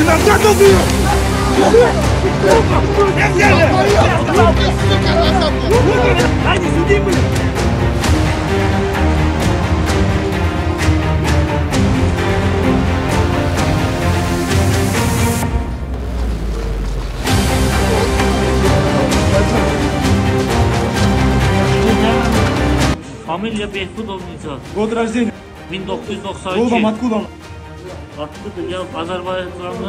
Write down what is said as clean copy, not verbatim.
Nazar oluyor. Gel. Hadi gideyim bunu. Familia Behbud oynayacağız. Год рождения. 1992. Откуда? Attı ya Azerbaycanlı.